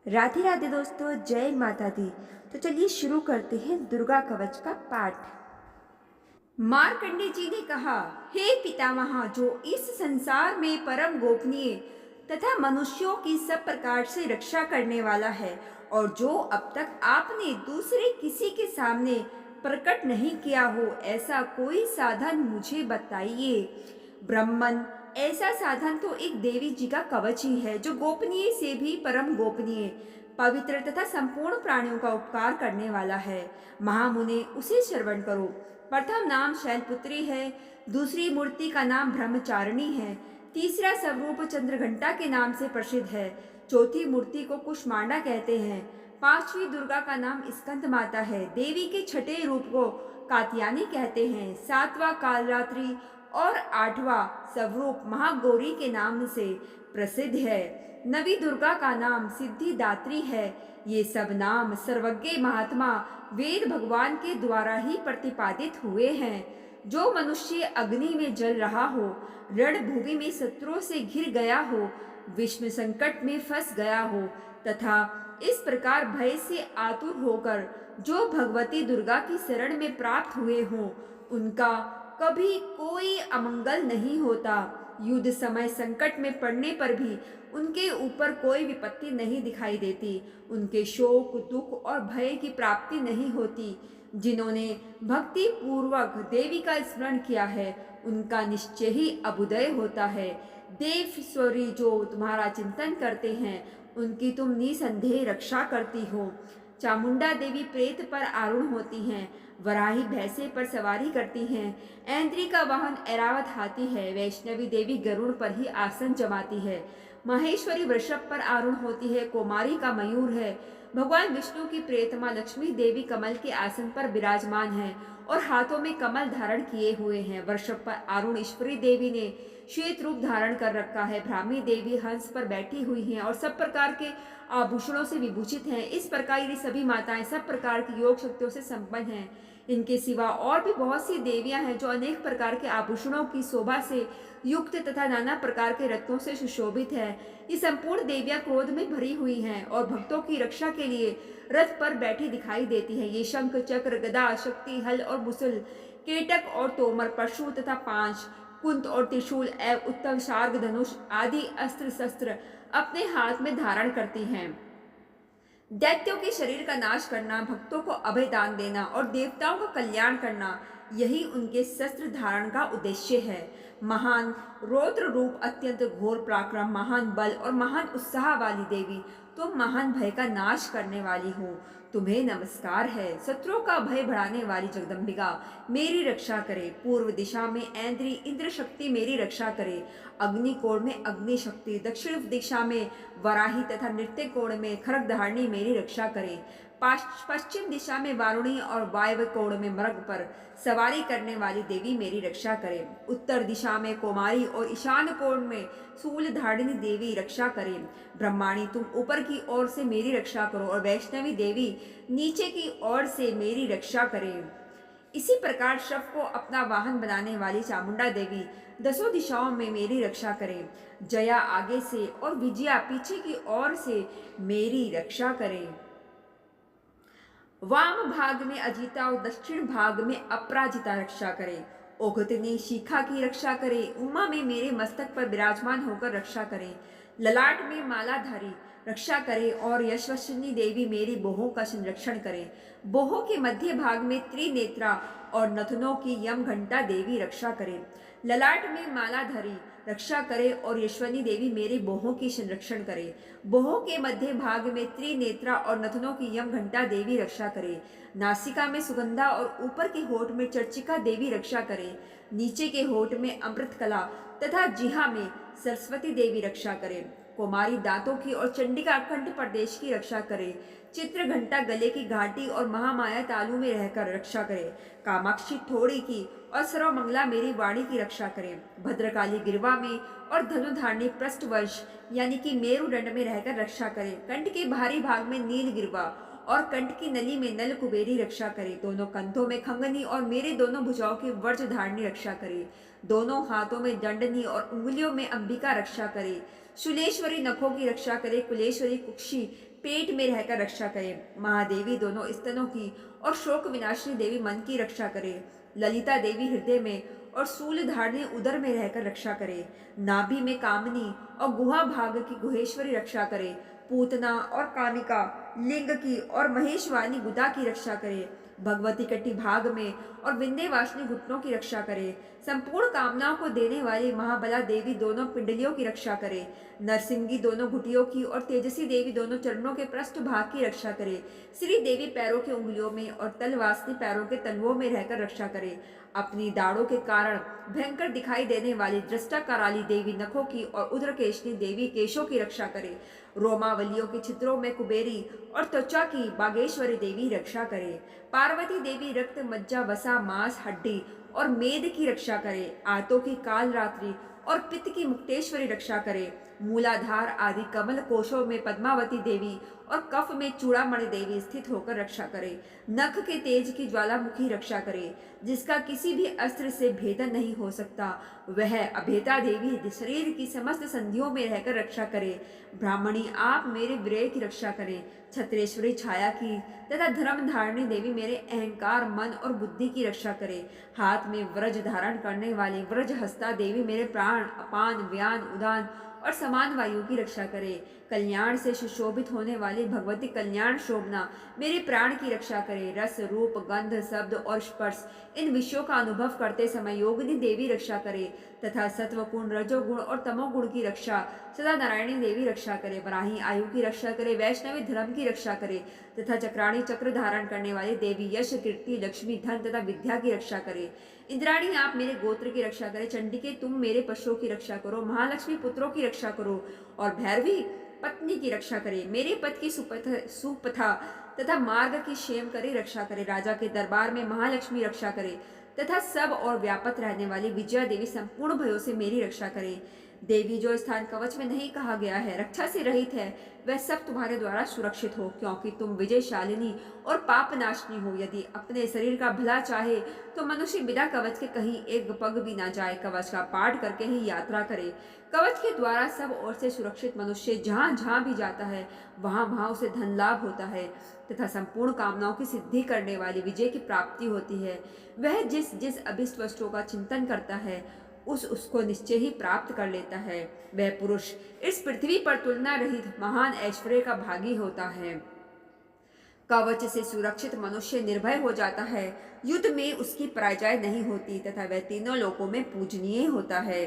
राधे राधे दोस्तों, जय माता दी। तो चलिए शुरू करते हैं दुर्गा कवच का पाठ। मार्कंडे जी ने कहा, हे पितामह, जो इस संसार में परम गोपनीय तथा मनुष्यों की सब प्रकार से रक्षा करने वाला है और जो अब तक आपने दूसरे किसी के सामने प्रकट नहीं किया हो, ऐसा कोई साधन मुझे बताइए। ब्रह्मन, ऐसा साधन तो एक देवी जी का कवच ही है, जो गोपनीय से भी परम गोपनीय, पवित्र तथा संपूर्ण प्राणियों का उपकार करने वाला है। महामुने, उसे श्रवण करो। प्रथम नाम शैलपुत्री है, दूसरी मूर्ति का नाम ब्रह्मचारिणी है, तीसरा स्वरूप चंद्रघंटा के नाम से प्रसिद्ध है, चौथी मूर्ति को कुष्मांडा कहते हैं, पांचवी दुर्गा का नाम स्कंद माता है, देवी के छठे रूप को कात्यायनी कहते हैं, सातवां कालरात्रि और आठवां स्वरूप महागौरी के नाम से प्रसिद्ध है। नवी दुर्गा का नाम सिद्धिदात्री है। ये सब नाम सर्वज्ञ महात्मा वेद भगवान के द्वारा ही प्रतिपादित हुए हैं। जो मनुष्य अग्नि में जल रहा हो, रणभूमि में शत्रुओं से घिर गया हो, विषम संकट में फंस गया हो तथा इस प्रकार भय से आतुर होकर जो भगवती दुर्गा की शरण में प्राप्त हुए हों, उनका कभी कोई अमंगल नहीं होता। युद्ध समय संकट में पड़ने पर भी उनके ऊपर कोई विपत्ति नहीं दिखाई देती। उनके शोक, दुख और भय की प्राप्ति नहीं होती। जिन्होंने भक्ति पूर्वक देवी का स्मरण किया है, उनका निश्चय ही अभुदय होता है। देवेश्वरी, जो तुम्हारा चिंतन करते हैं, उनकी तुम निसंदेह रक्षा करती हो। चामुंडा देवी प्रेत पर आरूढ़ होती हैं, वराही भैंसे पर सवारी करती हैं, ऐन्द्री का वाहन ऐरावत हाथी है, वैष्णवी देवी गरुड़ पर ही आसन जमाती है, महेश्वरी वृषभ पर आरूढ़ होती है, कुमारी का मयूर है, भगवान विष्णु की प्रेतमा लक्ष्मी देवी कमल के आसन पर विराजमान है और हाथों में कमल धारण किए हुए हैं। वृषभ पर आरूढ़ ईश्वरी देवी ने श्वेत रूप धारण कर रखा है। ब्राह्मी देवी हंस पर बैठी हुई हैं और सब प्रकार के आभूषणों से विभूषित हैं। इस प्रकार ये सभी माताएं सब प्रकार की योग शक्तियों से संपन्न हैं। इनके सिवा और भी बहुत सी देवियां हैं जो अनेक प्रकार के आभूषणों की शोभा से युक्त तथा नाना प्रकार के रत्नों से सुशोभित है। ये संपूर्ण देवियां क्रोध में भरी हुई हैं और भक्तों की रक्षा के लिए रथ पर बैठी दिखाई देती है। ये शंख, चक्र, गदा, शक्ति, हल और मुसल, केटक और तोमर, पशु तथा पांच, कुंत और त्रिशूल एवं उत्तम शार्ग, धनुष आदि अस्त्र शस्त्र अपने हाथ में धारण करती हैं। दैत्यों के शरीर का नाश करना, भक्तों को अभय दान देना और देवताओं का कल्याण करना, यही उनके शस्त्र धारण का उद्देश्य है। महान रौद्र रूप, अत्यंत घोर पराक्रम, महान बल और महान उत्साह वाली देवी, तुम महान भय का नाश करने वाली हो। तुम्हें नमस्कार है। शत्रुओं का भय बढ़ाने वाली जगदम्बिका, मेरी रक्षा करे। पूर्व दिशा में ऐन्द्री इंद्र शक्ति मेरी रक्षा करे। अग्नि कोण में अग्नि शक्ति, दक्षिण दिशा में वराही तथा नृत्य कोण में खड्गधारिणी मेरी रक्षा करे। पश्चिम दिशा में वारुणी और वायव्य कोण में मृग पर सवारी करने वाली देवी मेरी रक्षा करे। उत्तर दिशा में कुमारी और ईशान कोण में शूलधारिणी देवी रक्षा करे। ब्रह्माणी, तुम ऊपर की ओर से मेरी रक्षा करो और वैष्णवी देवी नीचे की ओर से मेरी रक्षा करे। इसी प्रकार शव को अपना वाहन बनाने वाली चामुंडा देवी दसों दिशाओं में मेरी रक्षा करे। जया आगे से और विजया पीछे की ओर से मेरी रक्षा करे। वाम भाग में अजिता और दक्षिण भाग में अपराजिता रक्षा करे। ओघतनी शिखा की रक्षा करे। उमा में मेरे मस्तक पर विराजमान होकर रक्षा करे। ललाट में मालाधारी रक्षा करे और यशस्विनी देवी मेरी बोहों का संरक्षण करे। बोहों के मध्य भाग में त्रिनेत्रा और नथनों की यम घंटा देवी रक्षा करे। ललाट में मालाधारी रक्षा करे और यशस्विनी देवी मेरे बोहों की संरक्षण करे। बोहों के मध्य भाग में त्रिनेत्रा और नथनों की यम घंटा देवी रक्षा करे। नासिका में सुगंधा और ऊपर के होठ में चर्चिका देवी रक्षा करे। नीचे के होठ में अमृत कला तथा जिहा में सरस्वती देवी रक्षा करे। कुमारी दांतों की और चंडिका अखंड प्रदेश की रक्षा करे। चित्र घंटा गले की घाटी और महामाया तालु में रहकर रक्षा करे। कामाक्षी थोड़ी की और सर्वमंगला मेरी वाणी की रक्षा करे। भद्रकाली गिरवा में और धनुधारणी पृष्ठवंश यानी कि मेरुदंड में रहकर रक्षा करे। कंठ के बाहरी भाग में नील गिरवा और कंठ की नली में नल कुबेरी रक्षा करे। दोनों कंधों में खंगनी और मेरे दोनों भुजाओं की वर्ज धारणी रक्षा करे। दोनों हाथों में दंडनी और उंगलियों में अंबिका रक्षा करे। शूलेश्वरी नखों की रक्षा करे। कुलेश्वरी कुक्षी पेट में रहकर रक्षा करे। महादेवी दोनों स्तनों की और शोक विनाशिनी देवी मन की रक्षा करे। ललिता देवी हृदय में और शूल धारणी उदर में रहकर रक्षा करे। नाभि में कामनी और गुहा भाग की गुहेश्वरी रक्षा करे। पूतना और कामिका लिंग की और महेशवानी गुदा की रक्षा करे। भगवती कट्टी भाग में और विंध्यवासिनी घुटनों की रक्षा करे। संपूर्ण कामनाओं को देने वाली महाबला देवी दोनों पिंडलियों की रक्षा करे। नरसिंगी दोनों घुटियों की और तेजस्वी देवी दोनों चरणों के पृष्ठ भाग की रक्षा करे। श्री देवी पैरों के उंगलियों में और तलवासनी पैरों के तलवों में रहकर रक्षा करे। अपनी दाढ़ों के कारण भयंकर दिखाई देने वाली दृष्टा कराली देवी नखों की और उद्रकेशनी देवी केशों की रक्षा करे। रोमावलियों के छिद्रों में कुबेरी और त्वचा की बागेश्वरी देवी रक्षा करे। पार्वती देवी रक्त मज्जा वसा मांस हड्डी और मेद की रक्षा करे। आंतों की काल रात्रि और पित्त की मुक्तेश्वरी रक्षा करे। मूलाधार आदि कमल कोशों में पद्मावती देवी और कफ में चूड़ामणि देवी स्थित होकर रक्षा करे। नख के तेज की ज्वालामुखी रक्षा करे, जिसका किसी भी अस्त्र से भेदन नहीं हो सकता। वह अभेदा देवी शरीर की समस्त संधियों में रहकर रक्षा करे। ब्राह्मणी आप मेरे विरय की रक्षा करें। छत्रेश्वरी छाया की तथा धर्म धारणी देवी मेरे अहंकार मन और बुद्धि की रक्षा करे। हाथ में व्रज धारण करने वाली व्रज हस्ता देवी मेरे प्राण अपान व्यान उदान और समान वायु की रक्षा करे। कल्याण से सुशोभित होने वाली भगवती कल्याण शोभना मेरे प्राण की रक्षा करे। रस रूप गंध शब्द और स्पर्श इन विषयों का अनुभव करते समय योगिनी देवी रक्षा करे तथा सत्वगुण रजोगुण और तमोगुण की रक्षा सदा नारायणी देवी रक्षा करे। बराही आयु की रक्षा करे। वैष्णवी धर्म की रक्षा करे तथा चक्राणी चक्र धारण करने वाली देवी यश कीर्ति लक्ष्मी धन तथा विद्या की रक्षा करे। इंद्राणी आप मेरे गोत्र की रक्षा करे। चंडिके तुम मेरे पशुओं की रक्षा करो। महालक्ष्मी पुत्रों की रक्षा करो और भैरवी पत्नी की रक्षा करे। मेरे पद की सुपथा तथा मार्ग की क्षेम करे रक्षा करे। राजा के दरबार में महालक्ष्मी रक्षा करे तथा सब और व्यापक रहने वाली विजया देवी संपूर्ण भयों से मेरी रक्षा करे। देवी जो स्थान कवच में नहीं कहा गया है, रक्षा से रहित है, वह सब तुम्हारे द्वारा सुरक्षित हो, क्योंकि तुम विजयशालिनी और पापनाशनी हो। यदि अपने शरीर का भला चाहे तो मनुष्य बिना कवच के कहीं एक पग भी ना जाए, कवच का पाठ करके ही यात्रा करे। कवच के द्वारा सब ओर से सुरक्षित मनुष्य जहाँ जहाँ भी जाता है वहाँ वहाँ उसे धन लाभ होता है तथा संपूर्ण कामनाओं की सिद्धि करने वाली विजय की प्राप्ति होती है। वह जिस जिस अभिष्ट वस्तुओं का चिंतन करता है उसको निश्चय ही प्राप्त कर लेता है। वह पुरुष इस पृथ्वी पर तुलना रहित महान ऐश्वर्य का भागी होता है। कवच से सुरक्षित मनुष्य निर्भय हो जाता है। युद्ध में उसकी पराजय नहीं होती तथा वह तीनों लोकों में पूजनीय होता है।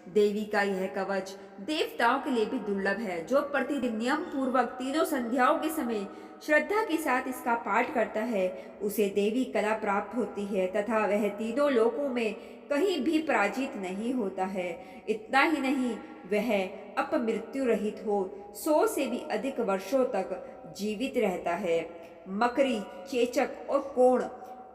देवी का यह कवच देवताओं के लिए भी दुर्लभ है। जो प्रतिदिन नियम पूर्वक तीनों संध्याओं के समय श्रद्धा के साथ इसका पाठ करता है उसे देवी कला प्राप्त होती है तथा वह तीनों लोकों में कहीं भी पराजित नहीं होता है। इतना ही नहीं, वह अपमृत्यु रहित हो 100 से भी अधिक वर्षों तक जीवित रहता है। मकरी चेचक और कोण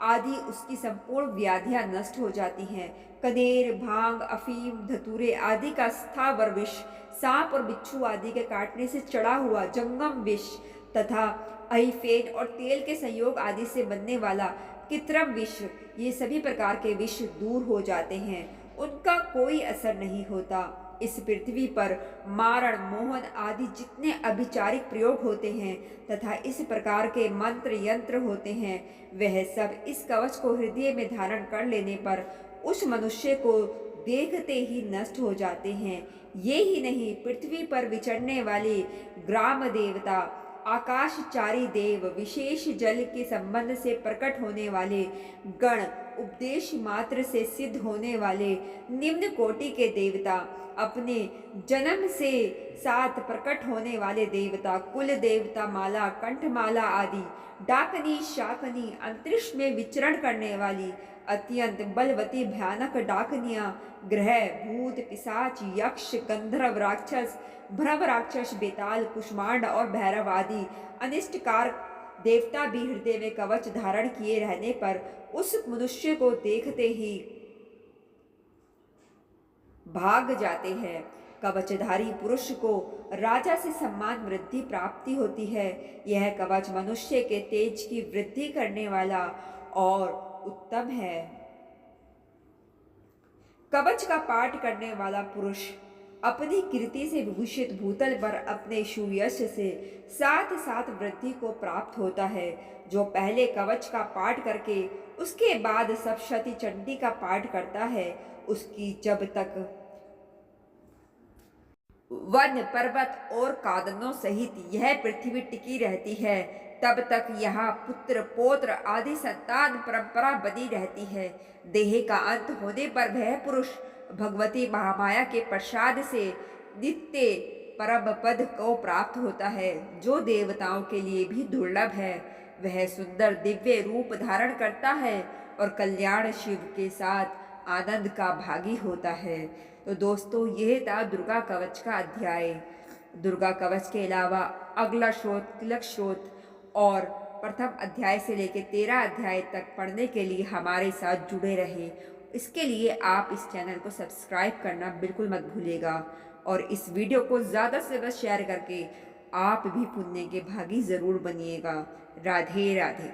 आदि उसकी संपूर्ण व्याधियां नष्ट हो जाती हैं। कनेर भांग अफीम धतूरे आदि का स्थावर विष, सांप और बिच्छू आदि के काटने से चढ़ा हुआ जंगम विष तथा अहिफेन और तेल के संयोग आदि से बनने वाला कृत्रिम विष, ये सभी प्रकार के विष दूर हो जाते हैं, उनका कोई असर नहीं होता। इस पृथ्वी पर मारण मोहन आदि जितने अभिचारिक प्रयोग होते हैं तथा इस प्रकार के मंत्र यंत्र होते हैं, वह सब इस कवच को हृदय में धारण कर लेने पर उस मनुष्य को देखते ही नष्ट हो जाते हैं। ये ही नहीं, पृथ्वी पर विचरने वाले ग्राम देवता आकाशचारी देव, विशेष जल के संबंध से प्रकट होने वाले गण, उपदेश मात्र से सिद्ध होने वाले निम्न कोटि के देवता, अपने जन्म से साथ प्रकट होने वाले देवता, कुल देवता माला कंठमाला आदि, डाकनी शाकनी, अंतरिक्ष में विचरण करने वाली अत्यंत बलवती भयानक डाकनियां, ग्रह भूत पिशाच यक्ष गंधर्व राक्षस भ्रम राक्षस बेताल कुष्मांड और भैरव आदि अनिष्टकार देवता भी हृदय में कवच धारण किए रहने पर उस मनुष्य को देखते ही भाग जाते हैं। कवचधारी पुरुष को राजा से सम्मान वृद्धि प्राप्ति होती है। यह कवच मनुष्य के तेज की वृद्धि करने वाला और उत्तम है। कवच का पाठ करने वाला पुरुष अपनी कीर्ति से विभूषित भूतल पर अपने सुयश से साथ साथ वृद्धि को प्राप्त होता है। जो पहले कवच का पाठ करके उसके बाद सप्तशती चंडी का पाठ करता है, उसकी जब तक वन पर्वत और कादनों सहित यह पृथ्वी टिकी रहती है, तब तक यहाँ पुत्र पौत्र आदि संतान परंपरा बनी रहती है। देह का अंत होने पर वह पुरुष भगवती महामाया के प्रसाद से नित्य परम पद को प्राप्त होता है, जो देवताओं के लिए भी दुर्लभ है। वह सुंदर दिव्य रूप धारण करता है और कल्याण शिव के साथ आनंद का भागी होता है। तो दोस्तों, यह था दुर्गा कवच का अध्याय। दुर्गा कवच के अलावा अगला स्रोत, तिलक स्रोत और प्रथम अध्याय से लेकर 13 अध्याय तक पढ़ने के लिए हमारे साथ जुड़े रहे। इसके लिए आप इस चैनल को सब्सक्राइब करना बिल्कुल मत भूलिएगा और इस वीडियो को ज़्यादा से ज़्यादा शेयर करके आप भी पुण्य के भागी ज़रूर बनिएगा। राधे राधे।